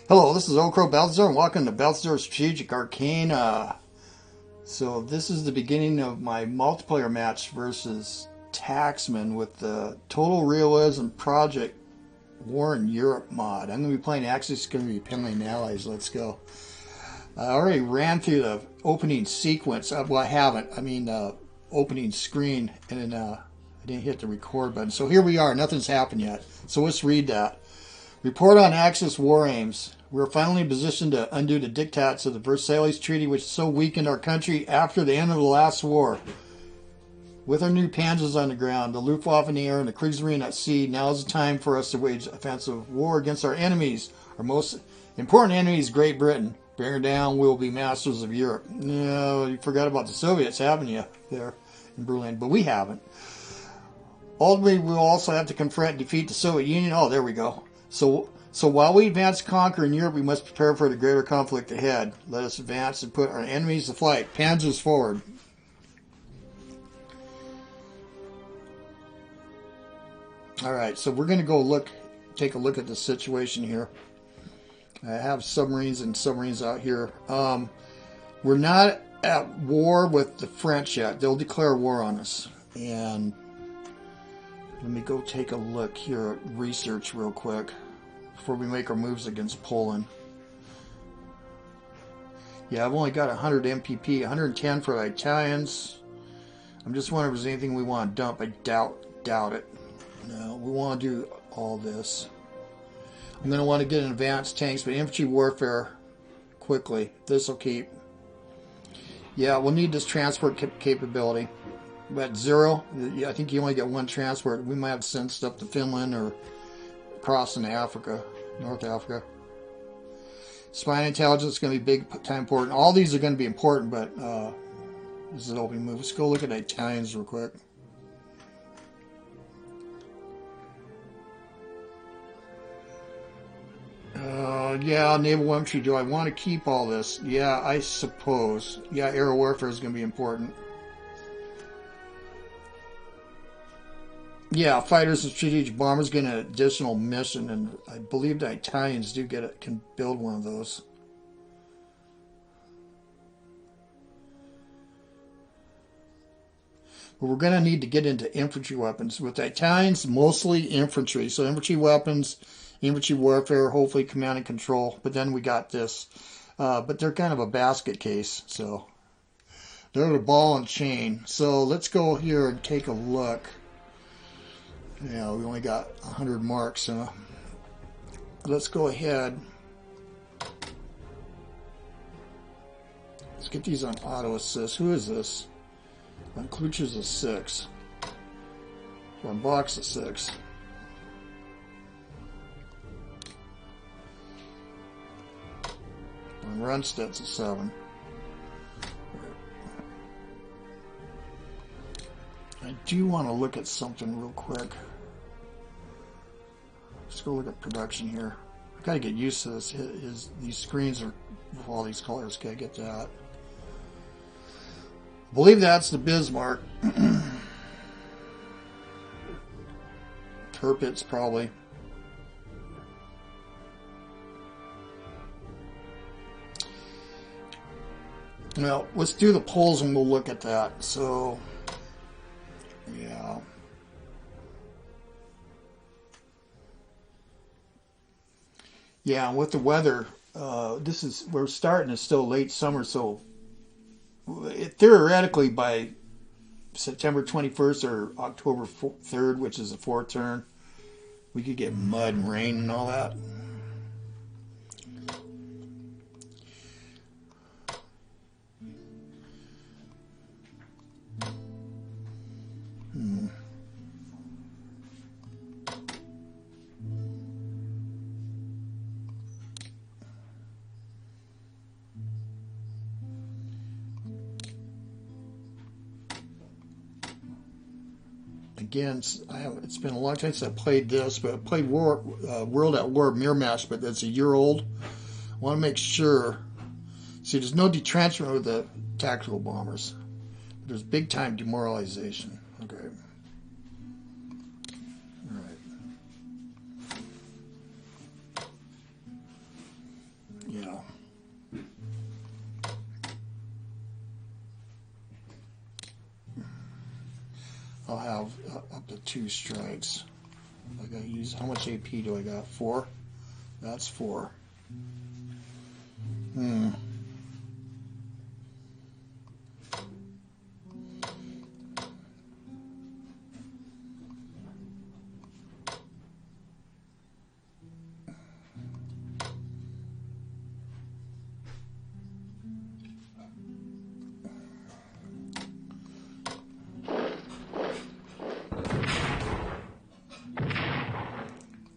Hello, this is OldCrowBalthazor and welcome to Balthazar Strategic Arcana. So this is the beginning of my multiplayer match versus Taxman with the Total Realism Project War in Europe mod. I'm going to be playing Axis, going to be pinning allies. Let's go. I already ran through the opening sequence. Well, I haven't. I mean, opening screen, and then I didn't hit the record button. So here we are. Nothing's happened yet. So let's read that. Report on Axis war aims. We are finally in position to undo the diktats of the Versailles Treaty, which so weakened our country after the end of the last war. With our new panzers on the ground, the Luftwaffe in the air, and the Kriegsmarine at sea, now is the time for us to wage offensive war against our enemies. Our most important enemy is Great Britain. Bring her down, we'll be masters of Europe. No, you forgot about the Soviets, haven't you, there in Berlin? But we haven't. Ultimately, we'll also have to confront and defeat the Soviet Union. Oh, there we go. So while we advance to conquer in Europe, we must prepare for the greater conflict ahead. Let us advance and put our enemies to flight. Panzers forward. Alright, so we're going to go take a look at the situation here. I have submarines and submarines out here. We're not at war with the French yet. They'll declare war on us. And let me go take a look here at research real quick before we make our moves against Poland. Yeah, I've only got 100 MPP, 110 for the Italians. I'm just wondering if there's anything we want to dump. I doubt it. No, we want to do all this. I'm going to want to get an advanced tanks, but infantry warfare quickly. This will keep. Yeah, we'll need this transport capability. But 0, I think you only get one transport. We might have to send stuff to Finland or across into Africa, North Africa. Spy intelligence is going to be big time important. All these are going to be important, but this is an opening move. Let's go look at the Italians real quick. Yeah, naval infantry. Do I want to keep all this? Yeah, I suppose. Yeah, air warfare is going to be important. Yeah, fighters and strategic bombers get an additional mission, and I believe the Italians do can build one of those. But we're going to need to get into infantry weapons. With the Italians, mostly infantry. So infantry weapons, infantry warfare, hopefully command and control. But then we got this. But they're kind of a basket case, so they're the ball and chain. So let's go here and take a look. Yeah, we only got 100 marks, so let's go ahead. Let's get these on auto assist. Who is this? On Klucher's a 6. On Box a 6. On Runstedt's a 7. I do want to look at something real quick. Let's go look at production here. I gotta get used to this. These screens are with all these colors. Gotta get that. I believe that's the Bismarck. Tirpitz probably. Well, let's do the polls and we'll look at that. So. Yeah. Yeah, and with the weather, we're starting, it's still late summer, so theoretically by September 21st or October 3rd, which is the fourth turn, we could get mud and rain and all that. Again, it's been a long time since I played this, but I played World at War Mirror Match, but that's a year old. I want to make sure. See, there's no detrenchment with the tactical bombers. There's big time demoralization. Okay. All right. the 2 strikes. I gotta use, how much AP do I got? 4? That's 4.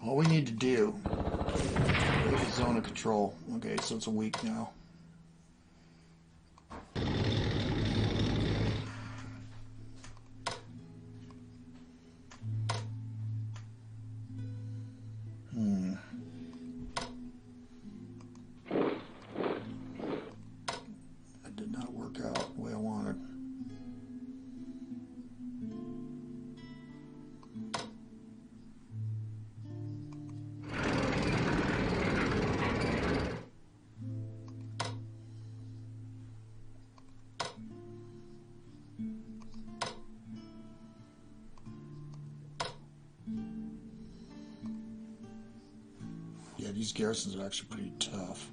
All we need to do is a zone of control. Okay, so it's a week now. That did not work out the way I wanted. Yeah, these garrisons are actually pretty tough.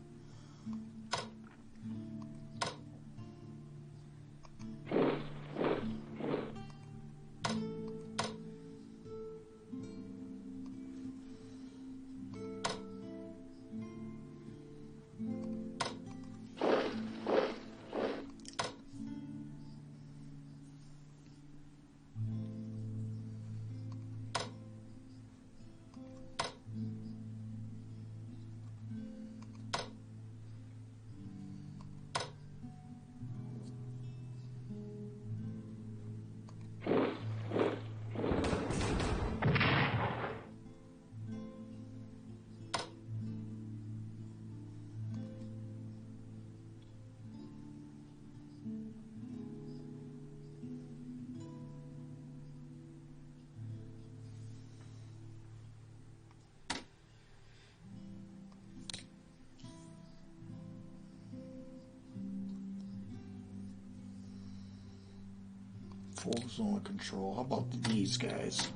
Full zone of control. How about these guys?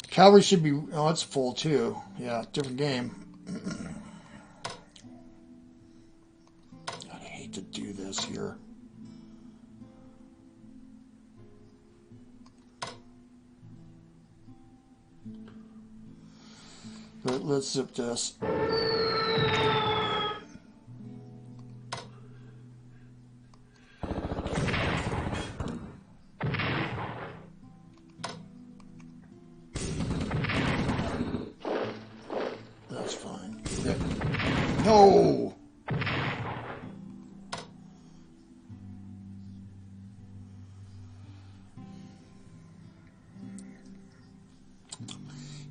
Cavalry should be, oh, it's full too. Yeah, different game. God, I hate to do this here. But let's zip this. No!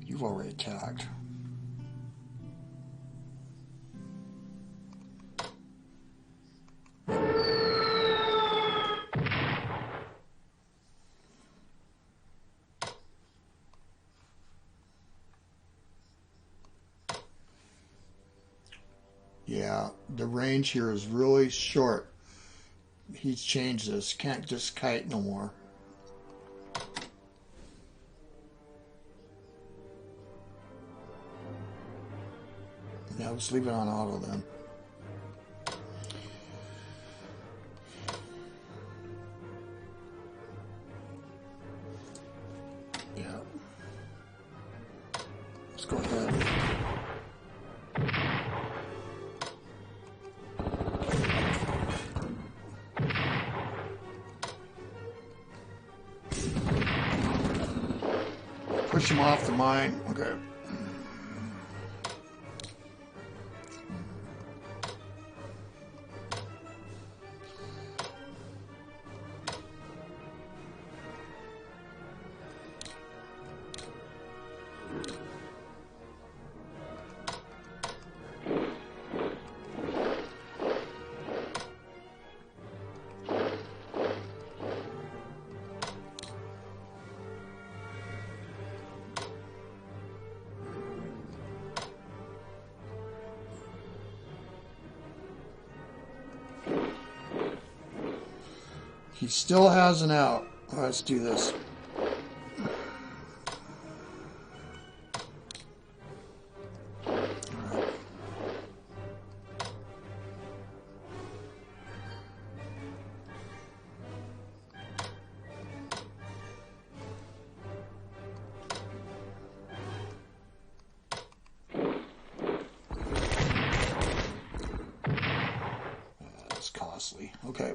You've already attacked. Yeah, the range here is really short. He's changed this. Can't just kite no more. Yeah, let's leave it on auto then. Yeah. Let's go ahead. Push him off the mine. Okay. He still has an out. Let's do this. Okay.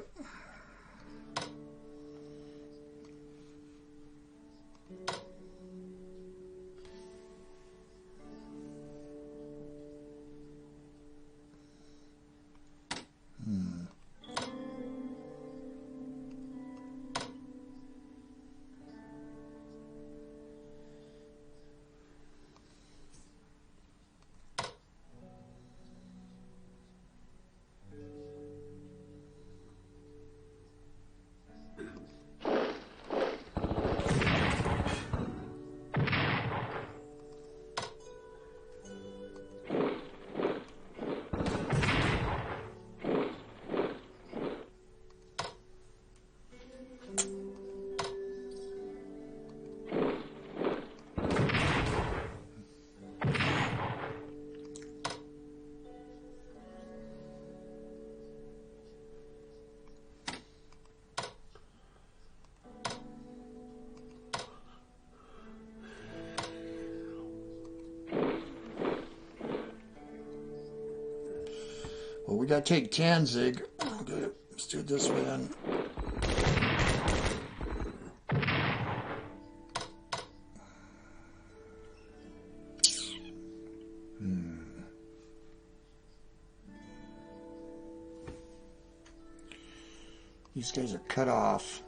Well, we got to take Danzig. Okay, let's do it this way then. These guys are cut off.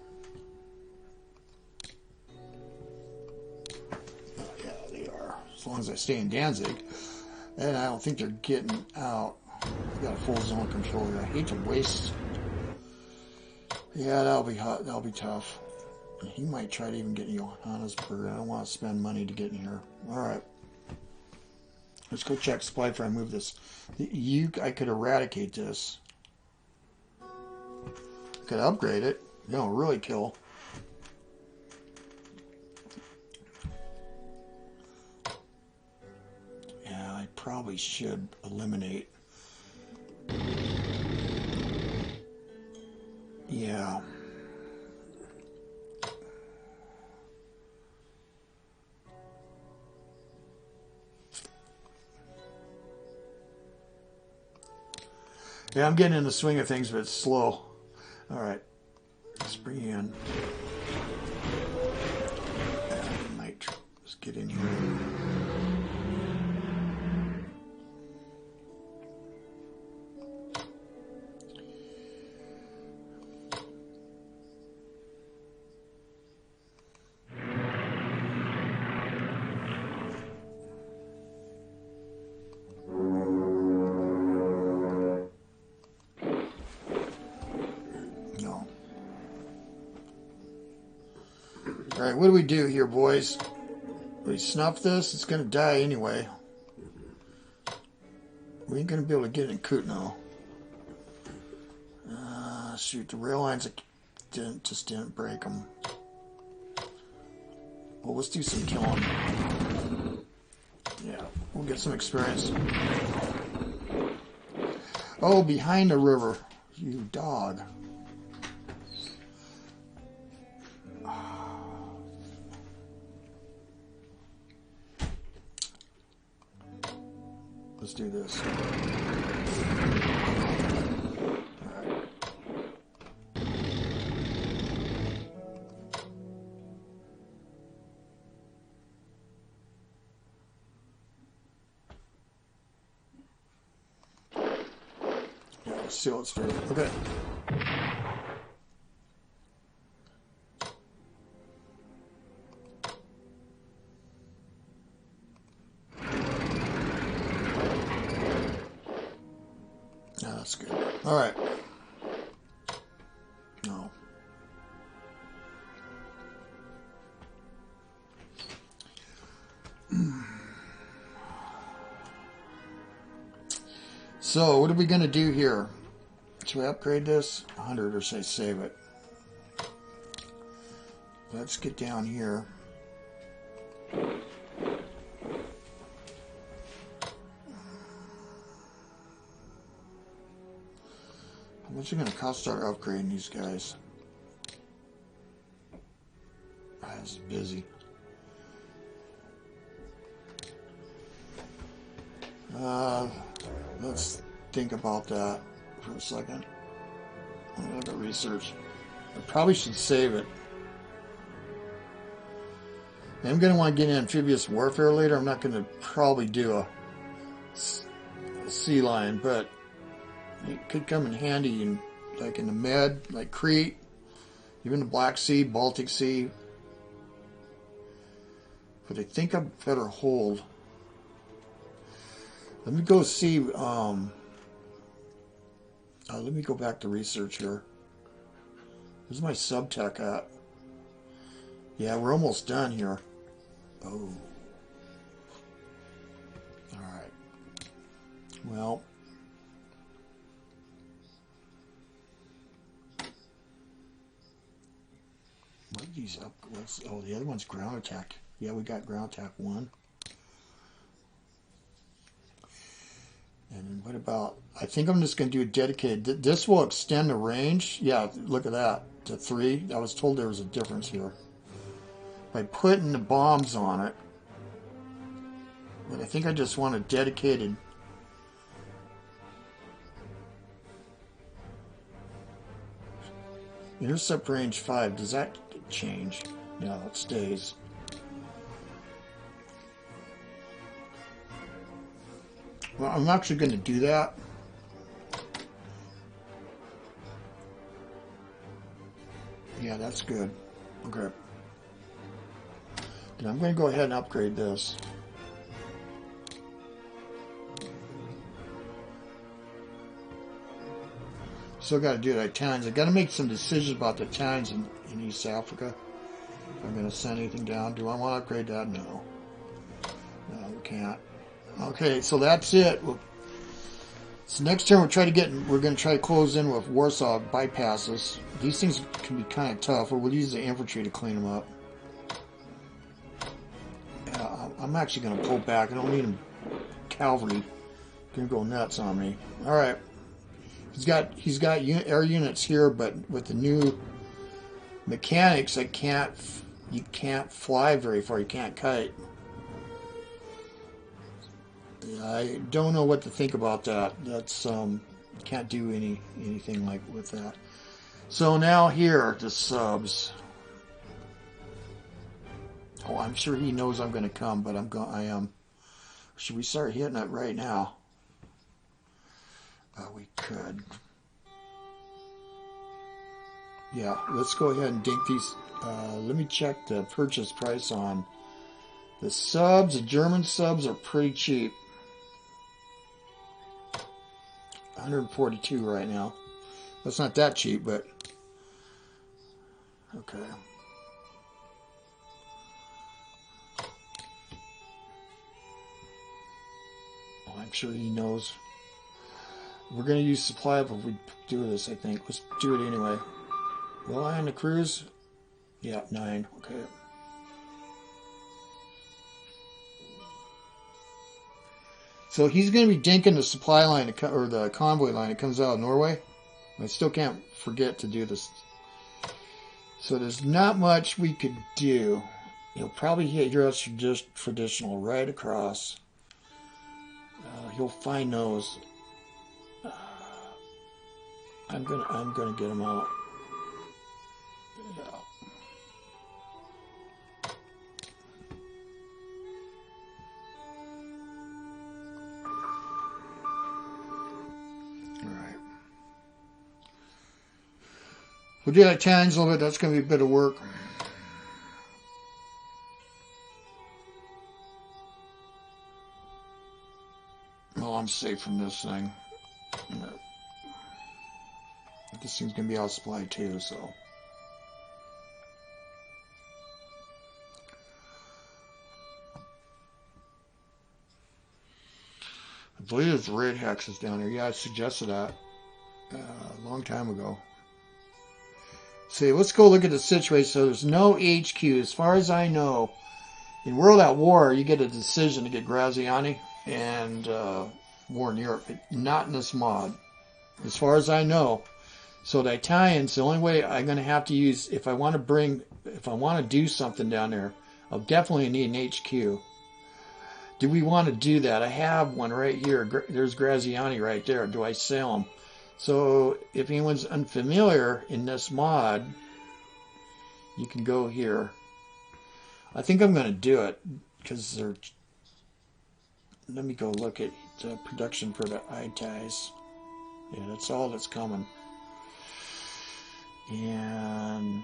Oh, yeah, they are. As long as I stay in Danzig. And I don't think they're getting out. I got a full zone control here. I hate to waste. Yeah, that'll be hot. That'll be tough. He might try to even get Johannesburg. I don't want to spend money to get in here. Alright. Let's go check supply before I move this. I could eradicate this. I could upgrade it. You know, really kill. Yeah, I probably should eliminate. Yeah. Yeah, I'm getting in the swing of things, but it's slow. All right, let's bring you in. I might just get in here. Alright, what do we do here, boys? We snuff this? It's going to die anyway. We ain't going to be able to get it in Kutno. Shoot, the rail lines just didn't break them. Well, let's do some killing. Yeah, we'll get some experience. Oh, behind the river. You dog. Let's do this. All right. Yeah, let's seal it straight. Okay. That's good. All right. No. So, what are we going to do here? Should we upgrade this? 100 or say save it? Let's get down here. What's it going to cost to start upgrading these guys? This is busy. Let's think about that for a second. I gotta research. I probably should save it. I'm going to want to get in amphibious warfare later. I'm not going to probably do a sea lion, but it could come in handy in, like in the Med, like Crete, even the Black Sea, Baltic Sea. But I think I better hold. Let me go see. Let me go back to research here. Where's my subtech at? Yeah, we're almost done here. Oh. Alright. Well. What are these up? Oh, the other one's ground attack. Yeah, we got ground attack 1. And what about, I think I'm just going to do a dedicated. This will extend the range. Yeah, look at that. To 3. I was told there was a difference here. By putting the bombs on it. But I think I just want a dedicated. Intercept range 5. Does that change? No, it stays. Well, I'm actually going to do that. Yeah, that's good. Okay. And I'm going to go ahead and upgrade this. Still got to do the Italians. I got to make some decisions about the Italians in East Africa. If I'm going to send anything down. Do I want to upgrade that? No. No, we can't. Okay, so that's it. So next turn we're going to try to close in with Warsaw bypasses. These things can be kind of tough. We'll use the infantry to clean them up. I'm actually going to pull back. I don't need them. Cavalry going to go nuts on me. All right. He's got air units here, but with the new mechanics, you can't fly very far. You can't kite. I don't know what to think about that. That's can't do anything like with that. So now here the subs. Oh, I'm sure he knows I'm going to come, but I am. Should we start hitting it right now? We could. Yeah, let's go ahead and dink these. Let me check the purchase price on the subs. The German subs are pretty cheap. 142 right now. That's not that cheap, but okay. Oh, I'm sure he knows. We're going to use supply up if we do this, I think. Let's do it anyway. Will I on the cruise? Yeah, 9. Okay. So he's going to be dinking the supply line, or the convoy line that comes out of Norway. I still can't forget to do this. So there's not much we could do. He'll probably hit Europe's traditional right across. He'll find those. I'm gonna get him out. Yeah. All right. We'll do that Italians a little bit. That's gonna be a bit of work. Well, I'm safe from this thing. No. This thing's going to be out of supply too, so. I believe there's red hexes down there. Yeah, I suggested that a long time ago. See, let's go look at the situation. So there's no HQ. As far as I know, in World at War, you get a decision to get Graziani and War in Europe. Not in this mod. As far as I know. So the Italians, the only way I'm going to have to use, if I want to do something down there, I'll definitely need an HQ. Do we want to do that? I have one right here. There's Graziani right there. Do I sell him? So if anyone's unfamiliar in this mod, you can go here. I think I'm going to do it because they're... Let me go look at the production for the eye ties. Yeah, that's all that's coming. And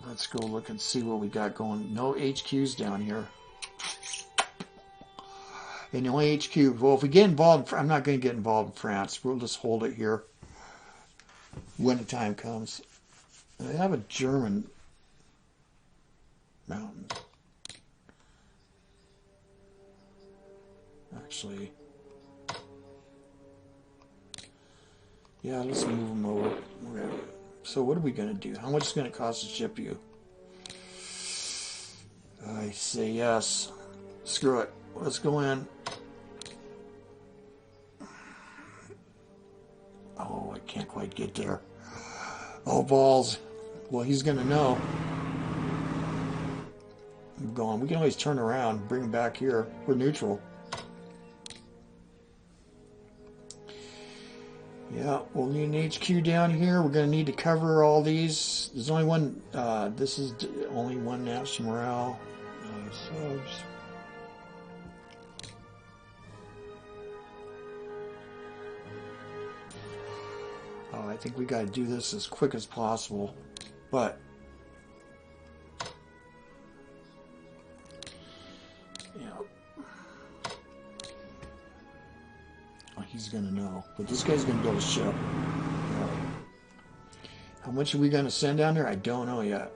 let's go look and see what we got going. No HQs down here. And the only HQ, well, if we get involved, I'm not going to get involved in France. We'll just hold it here when the time comes. I have a German mountain. Actually, yeah, let's move them over. So what are we going to do? How much is it going to cost to ship you? I say yes. Screw it. Let's go in. Oh, I can't quite get there. Oh, balls. Well, he's going to know. I'm going. We can always turn around, bring him back here. We're neutral. Yeah, we'll need an HQ down here. We're going to need to cover all these. There's only one. This is only one national morale. Subs. Oh, I think we got to do this as quick as possible. But he's going to know. But this guy's going to build a ship. How much are we going to send down there? I don't know yet.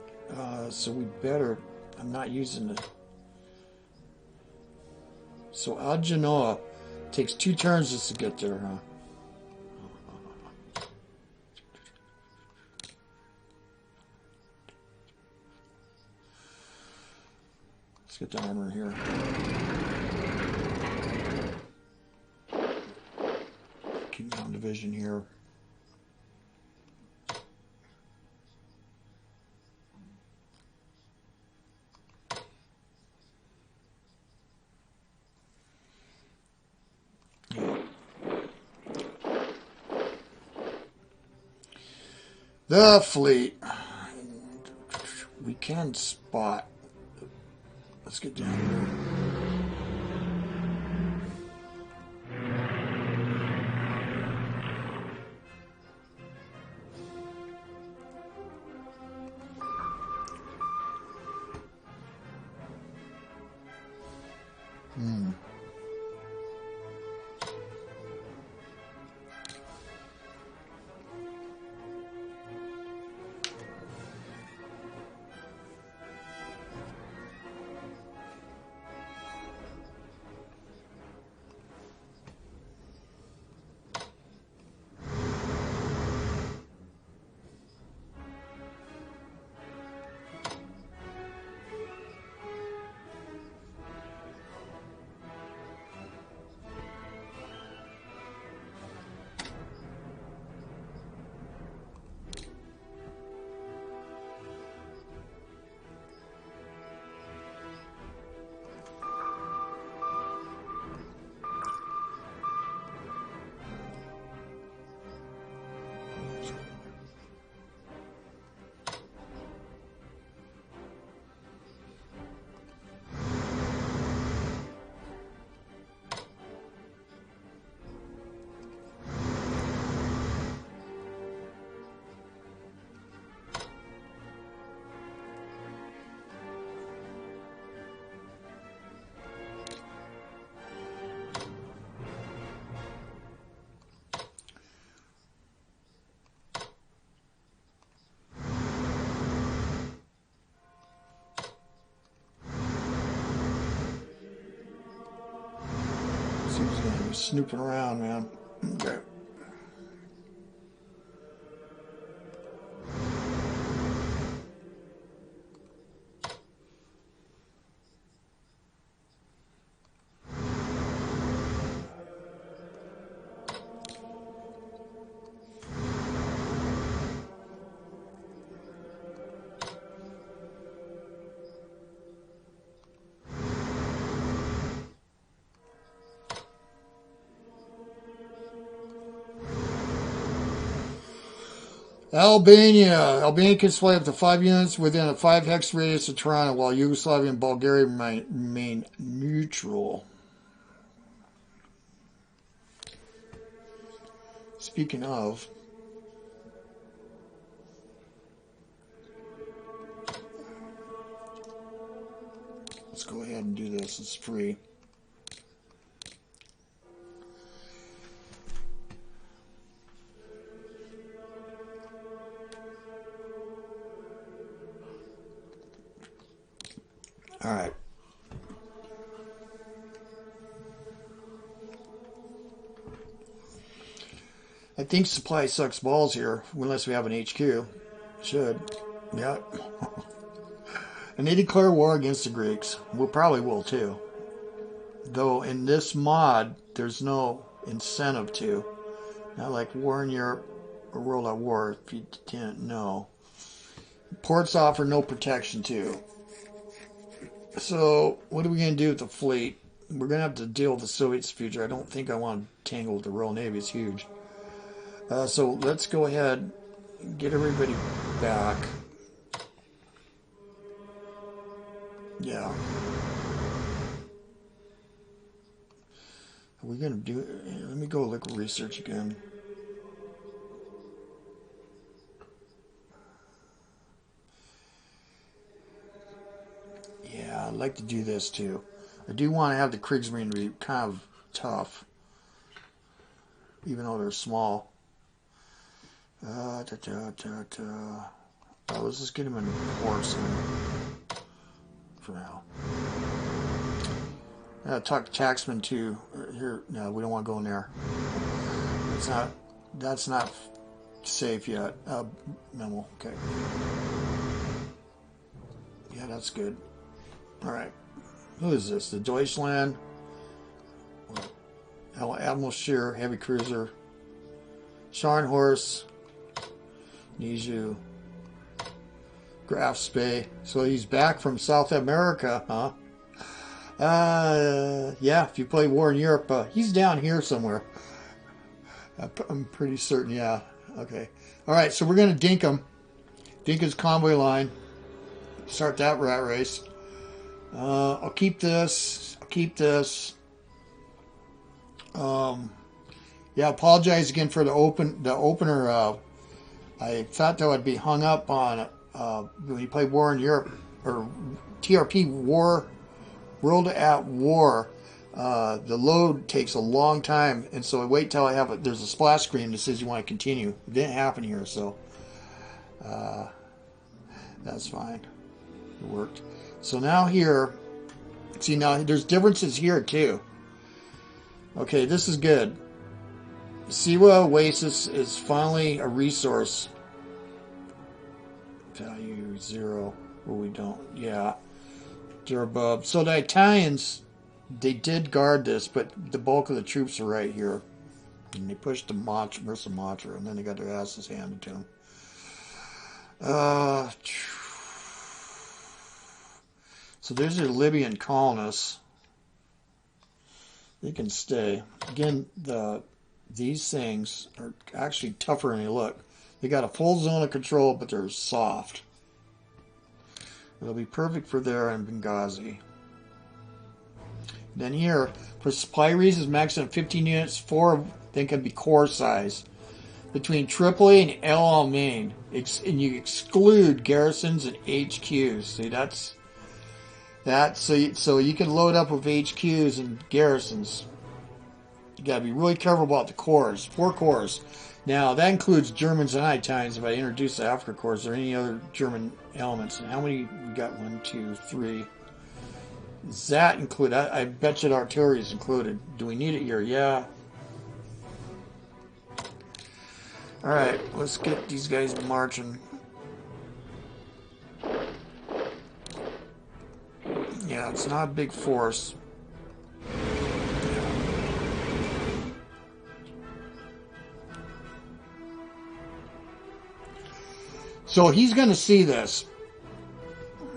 So we better... I'm not using it. So Al Genoa takes 2 turns just to get there, huh? Let's get the armor here. Keep down division here. The fleet. We can spot. Let's get down here. Snooping around, man. Okay. Albania. Albania can display up to 5 units within a 5 hex radius of Toronto, while Yugoslavia and Bulgaria remain neutral. Speaking of, let's go ahead and do this. It's free. All right. I think supply sucks balls here, unless we have an HQ. Should. Yeah. And they declare war against the Greeks. We probably will too. Though in this mod, there's no incentive to. Not like War in Europe or World at War, if you didn't know. Ports offer no protection too. So, what are we going to do with the fleet? We're going to have to deal with the Soviets' future. I don't think I want to tangle with the Royal Navy. It's huge. So, let's go ahead and get everybody back. Yeah. Are we going to do it? Let me go look at research again. Yeah, I'd like to do this too. I do want to have the Kriegsmarine be kind of tough, even though they're small. Let's just get them in ports for now. Talk to Taxman too. Here, no, we don't want to go in there. That's not safe yet. Memo. Okay. Yeah, that's good. All right. Who is this? The Deutschland. Admiral Scheer, heavy cruiser. Scharnhorst. Niju. Graf Spee. So he's back from South America, huh? Yeah, if you play War in Europe, he's down here somewhere. I'm pretty certain, yeah. Okay. All right, so we're going to dink him. Dink his convoy line. Start that rat race. I'll keep this. I'll keep this. Yeah, apologize again for the opener. I thought that would be hung up on when you play War in Europe or TRP-World at War. The load takes a long time, and so I wait till I have there's a splash screen that says you want to continue. It didn't happen here, so that's fine. It worked. So now here, see now there's differences here too. Okay, this is good. Siwa Oasis is finally a resource. Value 0. Well, we don't. Yeah. They're above. So the Italians, they did guard this, but the bulk of the troops are right here. And they pushed the Marsa Matra, and then they got their asses handed to them. So there's your Libyan colonists. They can stay. Again, these things are actually tougher than they look. They got a full zone of control, but they're soft. It'll be perfect for there in Benghazi. Then here, for supply reasons, maximum 15 units. 4 of them can be corps size. Between Tripoli and El Alamein, and you exclude garrisons and HQs. See, that's so you can load up with HQs and garrisons. You gotta be really careful about the corps. 4 corps. Now that includes Germans and Italians. If I introduce the Africa corps, or any other German elements. And how many we got? 1, 2, 3. Does that include? I bet you the artillery is included. Do we need it here? Yeah. All right, let's get these guys marching. Yeah, it's not a big force. So he's going to see this.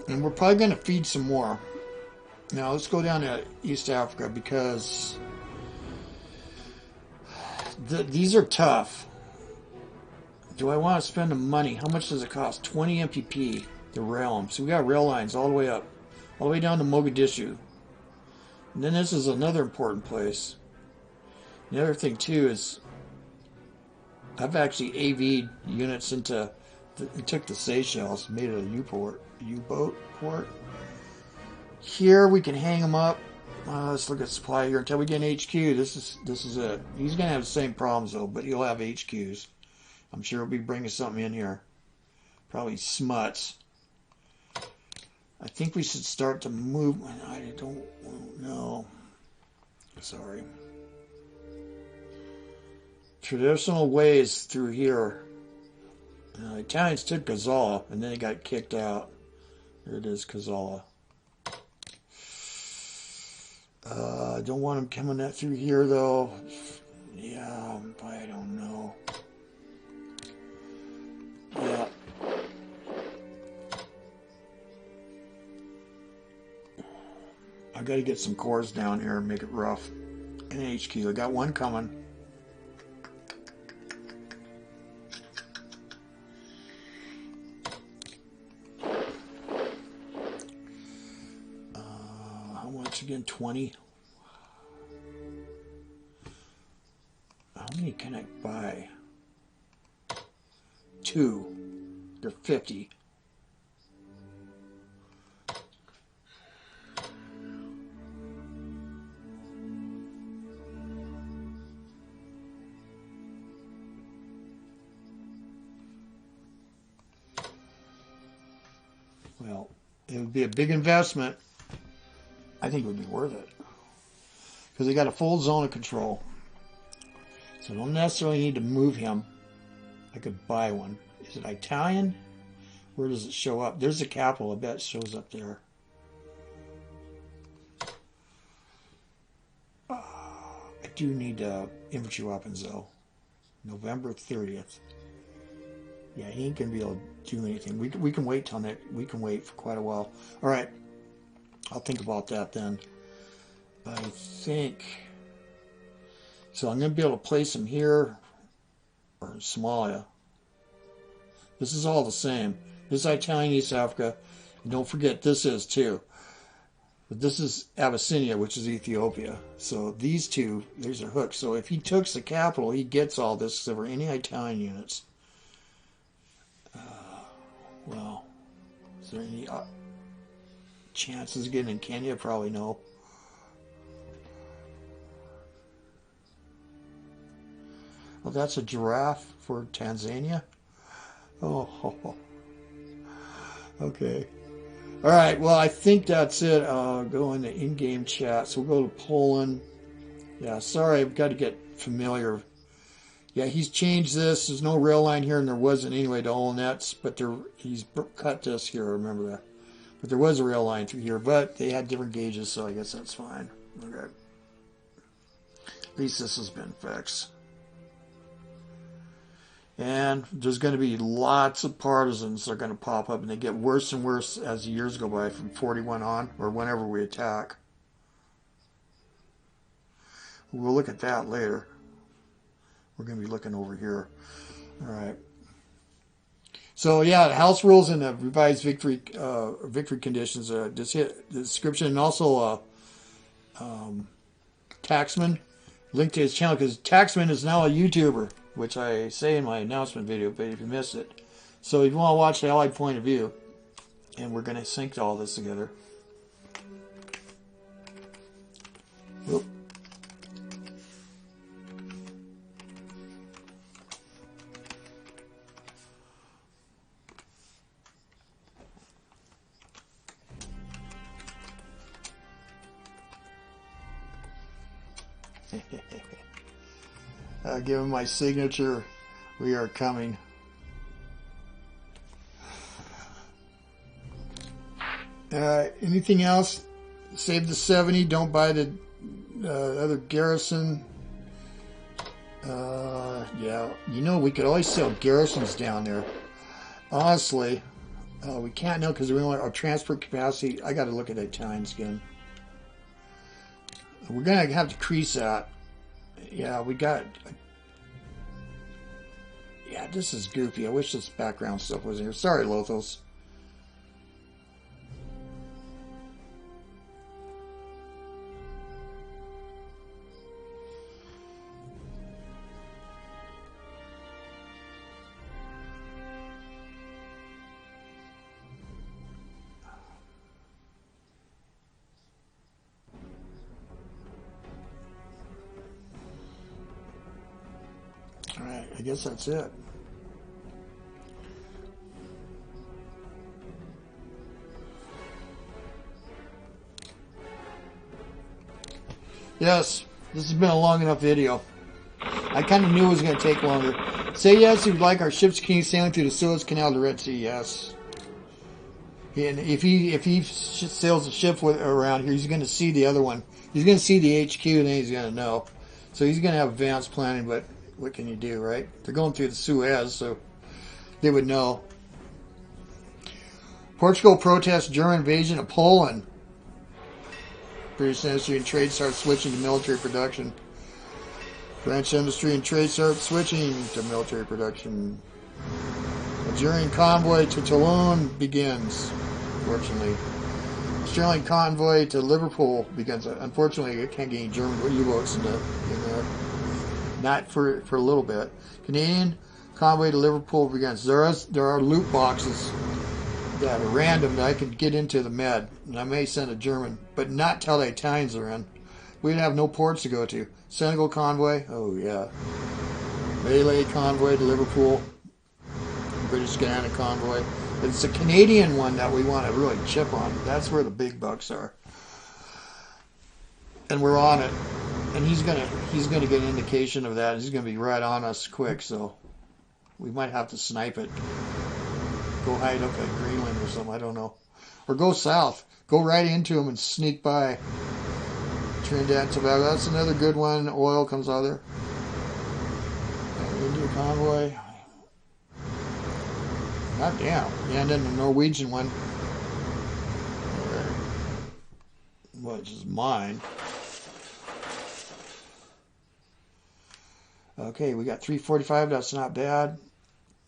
And we're probably going to feed some more. Now let's go down to East Africa because these are tough. do I want to spend the money? How much does it cost? 20 MPP, the realm. So we got rail lines all the way up, all the way down to Mogadishu. And then this is another important place. The other thing too is I've actually AV'd units into, we took the Seychelles, made it a U-boat port. Here we can hang them up. Let's look at supply here until we get an HQ. This is it. He's gonna have the same problems though, but he'll have HQs. I'm sure he'll be bringing something in here. Probably smuts. I think we should start to move. I don't know. Sorry. Traditional ways through here. Italians took Gazala and then they got kicked out. There it is, Gazala. I don't want them coming that through here though. Yeah, I don't know. Yeah. I got to get some cores down here and make it rough. And HQ, I got one coming. How much again? 20. How many can I buy? 2. They're 50. Well, it would be a big investment. I think it would be worth it. Because they got a full zone of control. So I don't necessarily need to move him. I could buy one. Is it Italian? Where does it show up? There's the capital. I bet it shows up there. I do need infantry weapons though. November 30th. Yeah, he ain't gonna be able to do anything. We can wait till next. We can wait for quite a while. All right, I'll think about that then. I think so. I'm gonna be able to place him here or in Somalia. This is all the same. This is Italian East Africa. And don't forget, this is too. But this is Abyssinia, which is Ethiopia. So these two, there's a hook. So if he took the capital, he gets all this. If there were any Italian units. Well, is there any chances of getting in Kenya? Probably no. Well, that's a giraffe for Tanzania. Oh, okay. All right. Well, I think that's it. Go into in-game chat. So we'll go to Poland. Yeah. Sorry, I've got to get familiar. Yeah, he's changed this. There's no rail line here, and there wasn't anyway to Olnets, but he's cut this here. Remember that. But there was a rail line through here, but they had different gauges, so I guess that's fine. Okay. At least this has been fixed. And there's going to be lots of partisans that are going to pop up, and they get worse and worse as the years go by from 41 on, or whenever we attack. We'll look at that later. We're going to be looking over here. All right. So yeah, the house rules and the revised victory conditions. Just hit the description, and also Taxman. Link to his channel, because Taxman is now a YouTuber, which I say in my announcement video. But if you missed it, so if you want to watch the Allied point of view, and we're going to sync all this together. Whoop. Give him my signature. We are coming. Anything else? Save the 70. Don't buy the other garrison. Yeah, you know, we could always sell garrisons down there. Honestly, we can't know because we want our transport capacity. I got to look at Italians again. We're going to have to decrease that. Yeah, we got... Yeah, this is goofy. I wish this background stuff was here. Sorry, Lothos. Alright, I guess that's it. Yes, this has been a long enough video. I kind of knew it was going to take longer. Say yes if you'd like our ships king sailing through the Suez Canal to Red Sea. Yes. And if he sails a ship around here, he's going to see the other one. He's going to see the HQ, and then he's going to know. So he's going to have advanced planning, but what can you do, right? They're going through the Suez, so they would know. Portugal protests German invasion of Poland. British industry and trade start switching to military production. French industry and trade start switching to military production. Algerian convoy to Toulon begins, unfortunately. Australian convoy to Liverpool begins. Unfortunately, it can't get any German U-boats in there. Not for a little bit. Canadian convoy to Liverpool begins. There are loot boxes that are random that I could get into the Med, and I may send a German, but not till the Italians are in. We'd have no ports to go to. Senegal convoy, oh yeah. Malay convoy to Liverpool. British Guiana convoy. It's the Canadian one that we want to really chip on. That's where the big bucks are. And we're on it. And he's gonna get an indication of that. He's gonna be right on us quick, so we might have to snipe it. Go hide up at Greenland or something, I don't know. Or go south. Go right into him and sneak by. Trinidad and Tobago, that's another good one. Oil comes out of there. India convoy. God damn. Yeah, and then the Norwegian one. Which is mine. Okay, we got 345. That's not bad.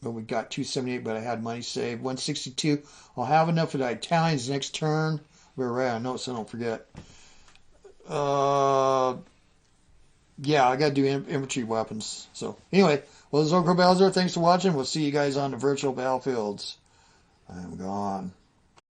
But we got 278, but I had money saved. 162. I'll have enough for the Italians next turn. We're right on notes, so I don't forget. Yeah, I got to do infantry weapons. So, anyway, well, this is OldCrowBalthazor. Thanks for watching. We'll see you guys on the virtual battlefields. I'm gone.